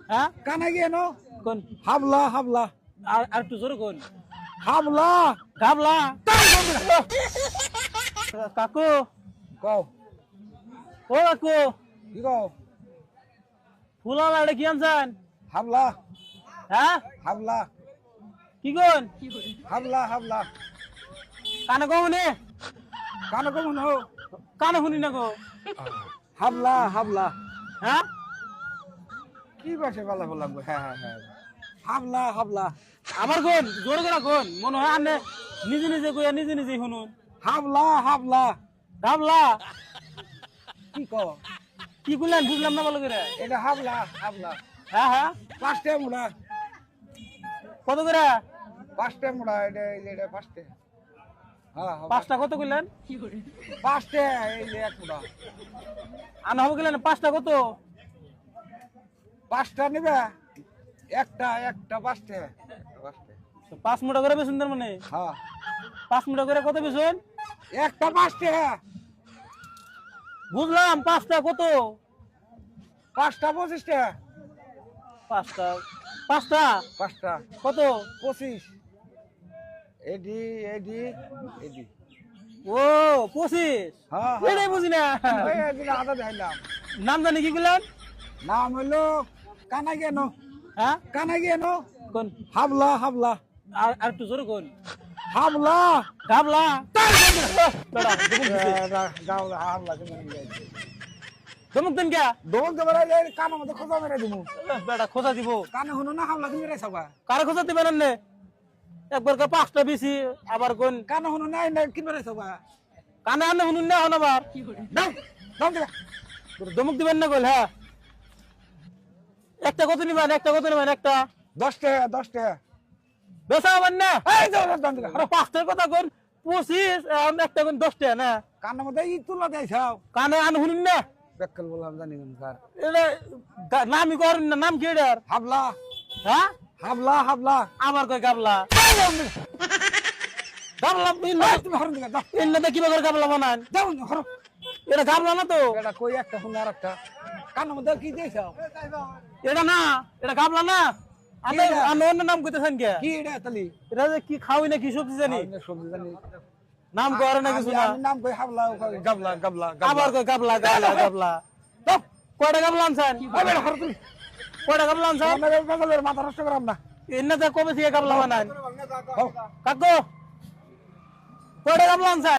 হ্যাঁ কানা গিয়ে নো কোন হাবলা হাবলা আর একটু জোরে কোন হাবলা গাবলা কাকু কও ও কাকু কি কও ফুলা লাড়ে কি আনছেন হাবলা হ্যাঁ হাবলা কি কোন হাবলা হাবলা কানে কমনে কানা কমন হো কানে শুনি না গো হাবলা হাবলা হ্যাঁ কি বাসে বলা বললাম হ্যাঁ হ্যাঁ হ্যাঁ হাবলা হাবলা আমার কোন জোরে করে কোন মনে হয় আনে নিজে নিজে কইয়া নিজে নিজে শুনুন হাবলা হাবলা গাবলা কি কও কি কইলেন বুঝলাম না ভালো করে এটা হাবলা হাবলা হ্যাঁ হ্যাঁ পাঁচটা মুড়া কত করে পাঁচটা মুড়া এটা পাঁচটা হ্যাঁ হ্যাঁ, পাঁচটা কত কইলেন পাঁচটা এই যে এক মুড়া আনা হবে গেলেন পাঁচটা কত পাঁচটা নিবে একটা একটা পাঁচটা পাঁচটা পাঁচ মুঠা করে বেসুন তার মানে হ্যাঁ 5 মুঠা করে কত বেসুন একটা পাঁচটা বুঝলাম পাঁচটা কত পাঁচটা 25টা পাঁচটা পাঁচটা পাঁচটা কত 25 এডি এডি এডি ও 25 হ্যাঁ এটাই বুঝি না ওই এদিন আদা দিলাম নাম জানি কি বললেন নাম হলো কানা গেনো হ্যাঁ কানা গেনো কোন হাবলা হাবলা আর একটু জোরে কোন হাবলা গাবলা গাও হাবলা দমক দেন কে দোল তো বেড়া কানা মতো খোঁজা মেরে দিমু বেটা খোঁজা দিব কানে শুনো না হাবলা তুমি রে সবা কারে খোঁজা দিবেন না একবার কা পাঁচটা বেশি আবার কোন কানে শুনো না কি মেরে সবা কানে আনে শুনুন না হন আবার দাও দাও দে দমক দিবেন না কইল হ্যাঁ একটা কত নিবেন একটা 10টা 10টা বেচা হবেন না এই দাও দাও দাও আরে পাঁচটার কথা কোন 25 একটা কোন 10 টাকা না কানে মধ্যে ই তুলা দেখাও কানে আন শুনুন না বেকল বললাম জানি না স্যার এটা নামই করেন না নাম কি এটার হাবলা হ্যাঁ হাবলা হাবলা আমার কই গাবলা গাবলা তুমি হরন দিগা দাও ইন্না কিবা করে গাবলা বানান দাও হরো এটা গাবলা না তো এটা কই একটা শুন আর একটা কানে মধ্যে কি দেখাও এটা না এটা গাবলা না আমি আমি অন্য নাম কইতেছেন কে কি এটা তালি এটা যে কি খাওই না কি সবজি জানি সবজি জানি নাম করে না কিছু না আমি নাম কই হাবলা গাবলা গাবলা আবার কই গাবলা গাবলা গাবলা দাও কয়টা গাবলা আনছেন আবে হরো তুমি কয়টা গাবলা আনছেন আমাদের বেগলের মাথা নষ্ট করাম না ইন্না কবে থেকে গাবলা বানান দাও কাকু কয়টা গাবলা আনছেন